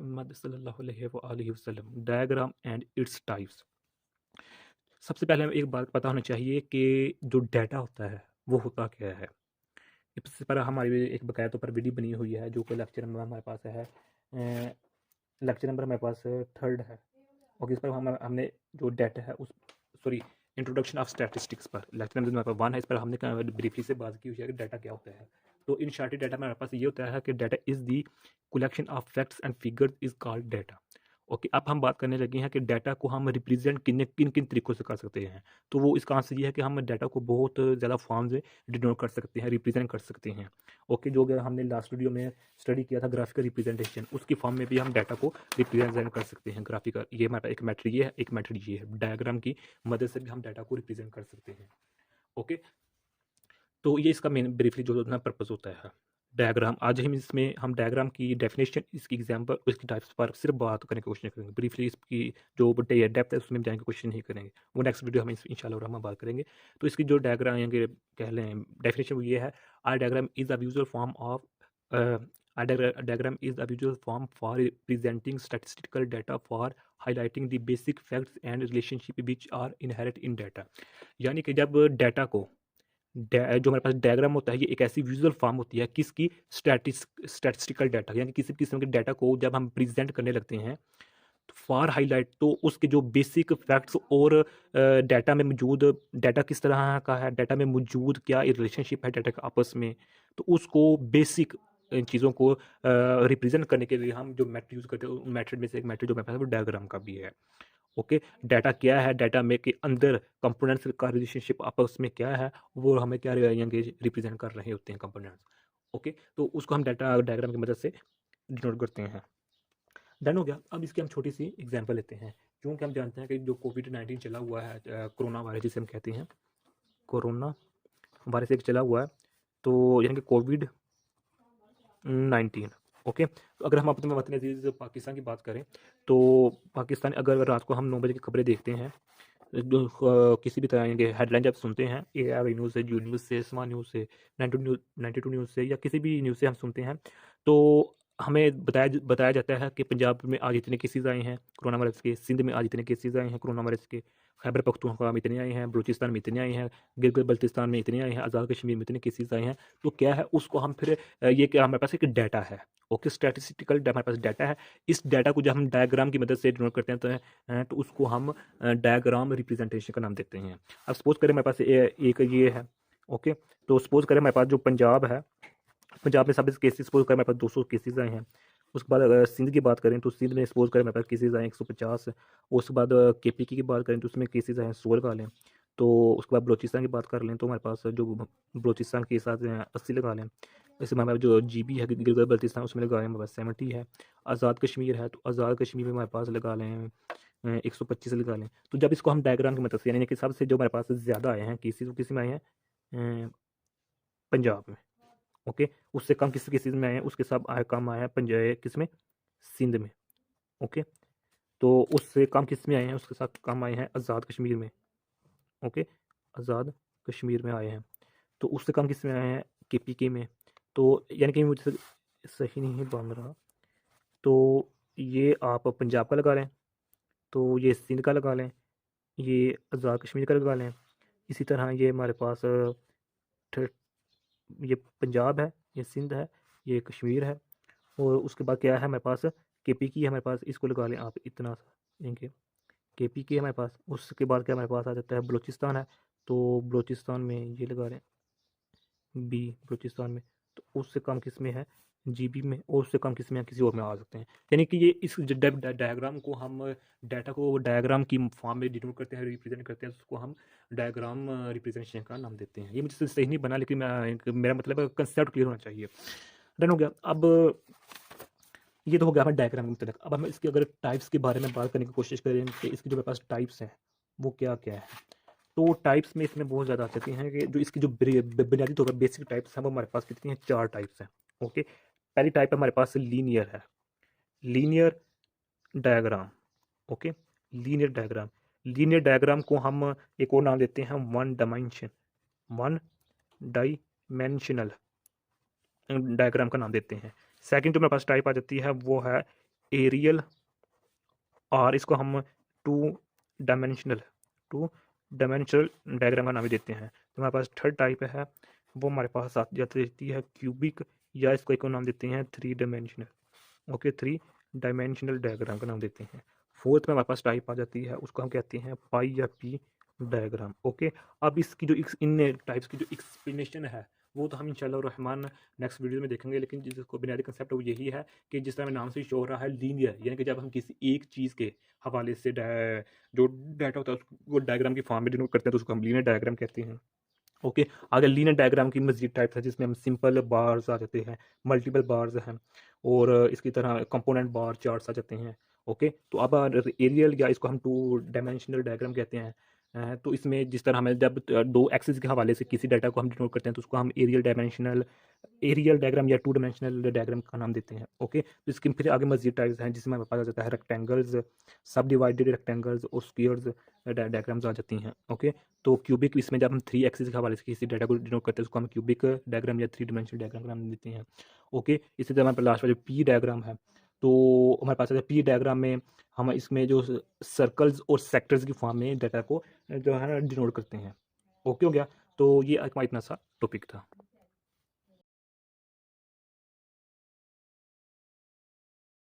मोहम्मद सल्लल्लाहु अलैहि वसल्लम डायग्राम एंड इट्स टाइप्स। सबसे पहले हमें एक बात पता होनी चाहिए कि जो डाटा होता है वो होता क्या है। इससे पर हमारी एक बकाया तौर पर वीडियो बनी हुई है जो कि लेक्चर नंबर हमारे पास है, लेक्चर नंबर हमारे पास थर्ड है। और इस पर हमने जो डाटा है उस सॉरी इंट्रोडक्शन ऑफ स्टैटिस्टिक्स पर लेक्चर नंबर हमारे पास वन है। इस पर हमने ब्रीफली से बात की हुई है कि डाटा क्या होता है। तो इन शॉर्ट डाटा में हमारे पास ये होता है कि data is the collection of facts and figures is called data. Okay, अब हम बात करने लगे हैं कि डाटा को हम रिप्रेजेंट किन किन तरीकों से कर सकते हैं। तो वो इसका आंसर ये है कि हम डाटा को बहुत ज़्यादा फॉर्म से डिनोट कर सकते हैं, रिप्रेजेंट कर सकते हैं। ओके, जो अगर हमने लास्ट वीडियो में स्टडी किया था ग्राफिकल रिप्रेजेंटेशन, उसकी फॉर्म में भी हम डाटा को रिप्रेजेंट कर सकते हैं। ग्राफिकल ये हमारा एक मैट्रिक ये है, एक मैट्रिक ये है। डायग्राम की मदद से भी हम डाटा को रिप्रेजेंट कर सकते हैं। ओके, तो ये इसका मेन ब्रीफली जो ना पर्पज़ होता है डायग्राम। आज हम डायग्राम की डेफिनेशन, इसकी एग्जांपल, इसकी टाइप्स पर सिर्फ बात करने की कोशिश करेंगे। ब्रीफली इसकी जो डेप्थ है उसमें जाने की कोशिश नहीं करेंगे, वो नेक्स्ट वीडियो हम इंशाल्लाह हम बात करेंगे। तो इसकी जो डायग्राम ये कह लें डेफिनेशन वो ये है, are diagram is a visual form of diagram is a visual form for presenting statistical data for highlighting the basic facts and relationship which are inherent in data। यानी कि जब डाटा को जो हमारे पास डायग्राम होता है ये एक ऐसी विजुअल फॉर्म होती है किसकी, स्टैटिस्टिकल डाटा, यानी किसी किस्म के डाटा को जब हम प्रेजेंट करने लगते हैं तो फॉर हाईलाइट, तो उसके जो बेसिक फैक्ट्स और डाटा में मौजूद, डाटा किस तरह का है, डाटा में मौजूद क्या रिलेशनशिप है डाटा का आपस में, तो उसको बेसिक चीज़ों को रिप्रेजेंट करने के लिए हम जो मेथड यूज़ करते हैं, मेथड में से एक मेथड जो मेरे पास है वो डायग्राम का भी है। ओके, डाटा क्या है, डाटा में के अंदर कंपोनेंट्स का रिलेशनशिप आपस में क्या है, वो हमें क्या रिप्रेजेंट कर रहे होते हैं कंपोनेंट्स। ओके, तो उसको हम डाटा डायग्राम की मदद से डिनोट करते हैं। डन हो गया। अब इसकी हम छोटी सी एग्जांपल लेते हैं। क्योंकि हम जानते हैं कि जो कोविड-19 चला हुआ है, कोरोना वायरस जिसे हम कहते हैं, कोरोना वायरस एक चला हुआ है, तो यानी कि कोविड 19। ओके, तो अगर हम अपने वतन अजीज़ पाकिस्तान की बात करें, तो पाकिस्तान अगर रात को हम 9 बजे की खबरें देखते हैं, जो किसी भी तरह के हेडलाइन जब सुनते हैं, ARI न्यूज़ से, जी न्यूज़ से, स्मा न्यूज़ से, 92 न्यूज़ से, या किसी भी न्यूज़ से हम सुनते हैं, तो हमें बताया जाता है कि पंजाब में आज इतने केसेस आए हैं कोरोना वायरस के, सिंध में आज इतने केसेस आए हैं कोरोना वायरस के, खैबर पख्तूनख्वा में इतने आए हैं, बलूचिस्तान में इतने आए हैं, गिलगित बल्तिस्तान में इतने आए हैं, आज़ाद कश्मीर में इतने केसेस आए हैं। तो क्या है, उसको हम फिर ये क्या हमारे पास एक डाटा है। ओके, स्टैटिस्टिकल हमारे पास डाटा है। इस डाटा को जब हम डायग्राम की मदद से डिनोट करते हैं तो उसको हम डायग्राम रिप्रेजेंटेशन का नाम देते हैं। अब सपोज करें मेरे पास एक ये है। ओके, तो सपोज करें मेरे पास जो पंजाब है, पंजाब में सब केसेस सपोज करें मेरे पास 200 केसेस आए हैं। उसके बाद अगर सिंध की बात करें तो सिंध में सपोज करें मेरे पास केसेस आए 150। उसके बाद KPK की बात करें तो उसमें केसेस आए हैं 100 लगा लें। तो उसके बाद बलोचिस्तान की बात कर लें तो हमारे पास जो बलोचिस्तान केस आते हैं 80 लगा लें। इससे हमारे पास जो GB है गिलगित बल्तिस्तान, उसमें लगा लें हमारे पास 70 है। आज़ाद कश्मीर है तो आज़ाद कश्मीर में हमारे पास लगा लें 125 लगा लें। तो जब इसको हम डायग्राम की मदद से, यानी कि सबसे जो हमारे पास ज़्यादा आए हैं केसेस, वो किस में आए हैं, पंजाब में। ओके, उससे कम किस केसेस में आए हैं, उसके सब आए कम आए हैं पंजाब किस में, सिंध में। ओके, तो उससे कम किस में आए हैं, उसके साथ कम आए हैं आज़ाद कश्मीर में। ओके, आज़ाद कश्मीर में आए हैं। तो उससे कम किस में आए हैं, KPK में। तो यानी कि मुझसे सही नहीं बन रहा, तो ये आप पंजाब का लगा लें, तो ये सिंध का लगा लें, ये आज़ाद कश्मीर का लगा लें। इसी तरह ये हमारे पास ये पंजाब है, ये सिंध है, ये कश्मीर है, और उसके बाद क्या है हमारे पास, KPK है हमारे पास, इसको लगा लें आप इतना सा, इनके KPK है हमारे पास। उसके बाद क्या हमारे पास आ जाता है, बलूचिस्तान है, तो बलूचिस्तान में ये लगा लें B, बलूचिस्तान में। तो उससे कम किस में है, GB में, और उससे कम किस में है, किसी और में आ सकते हैं। यानी कि ये इस डायग्राम को हम डाटा को डायग्राम की फॉर्म में डिनोट करते हैं, रिप्रेजेंट करते हैं, उसको हम डायग्राम रिप्रेजेंटेशन का नाम देते हैं। ये मुझसे सही नहीं बना, लेकिन मेरा मतलब कंसेप्ट क्लियर होना चाहिए। डन हो गया। अब ये तो हो गया हमारे डायग्राम के मतलब। अब हम इसकी अगर टाइप्स के बारे में बात करने की कोशिश करें कि इसकी जो मेरे पास टाइप्स हैं वो क्या क्या है, तो टाइप्स में इसमें बहुत ज़्यादा आ जाती हैं कि जो इसकी जो बुनियादी तौर पर बेसिक टाइप्स हैं वो हमारे पास कितनी हैं, 4 टाइप्स हैं। ओके, पहली टाइप हमारे पास लीनियर है, linear diagram. Okay, linear diagram, linear diagram को हम एक और नाम देते हैं वन डायमेंशनल डायग्राम का नाम देते हैं। सेकंड जो मेरे पास टाइप आ जाती है वो है एरियल, और इसको हम two dimensional two dimensional diagram का नाम भी देते हैं। तो हमारे पास थर्ड टाइप है वो हमारे पास आती जाती रहती है क्यूबिक, या इसको एक और नाम देते हैं three dimensional. Okay, three dimensional diagram का नाम देते हैं। फोर्थ में हमारे पास टाइप आ जाती है, उसको हम कहते हैं पाई या पी डायग्राम। ओके, अब इसकी जो इन टाइप्स की जो एक्सप्लेनेशन है वो तो हम इंशाल्लाह रहमान नेक्स्ट वीडियो में देखेंगे, लेकिन जिसको बुनियादी कंसेप्ट वो यही है कि जिस तरह नाम से शो हो रहा है लीनियर, यानी कि जब हम किसी एक चीज़ के हवाले से जो डाटा होता है उसको डायग्राम की फॉर्म में डिनोट करते हैं, तो उसको हम लीनियर डायग्राम कहते हैं। ओके, आगे लीनियर डायग्राम की मजीद टाइप्स है जिसमें हम सिंपल बार्स आ जाते हैं, मल्टीपल बार्स हैं, और इसकी तरह कंपोनेंट बार चार्ट्स आ जाते हैं। ओके, तो अब एरियल या इसको हम टू डायमेंशनल डायग्राम कहते हैं। तो इसमें जिस तरह हमें जब दो एक्सिस के हवाले से किसी डाटा को हम डिनोट करते हैं तो उसको हम एरियल डायग्राम या टू डायमेंशनल डायग्राम का नाम देते हैं। ओके, तो इसके फिर आगे मजीद टाइप्स हैं जिसमें हमें पता जाता है रेक्टेंगल्स, सब डिवाइडेड रेक्टेंगल्स और स्क्वायर्स डायग्राम्स आ जाती हैं। ओके, तो क्यूबिक, इसमें जब हम थ्री एक्सिस के हवाले से किसी डाटा को डिनोट करते हैं उसको हम क्यूबिक डायग्राम या थ्री डिमेंशनल डायग्राम का नाम देते हैं। ओके, इसी तरह हमारे लास्ट वाला जो पी डायग्राम है, तो हमारे पास पी डायग्राम में हम इसमें जो सर्कल्स और सेक्टर्स की फॉर्म में डाटा को जो है ना डिनोट करते हैं। ओके हो गया, तो ये हमारा इतना सा टॉपिक था।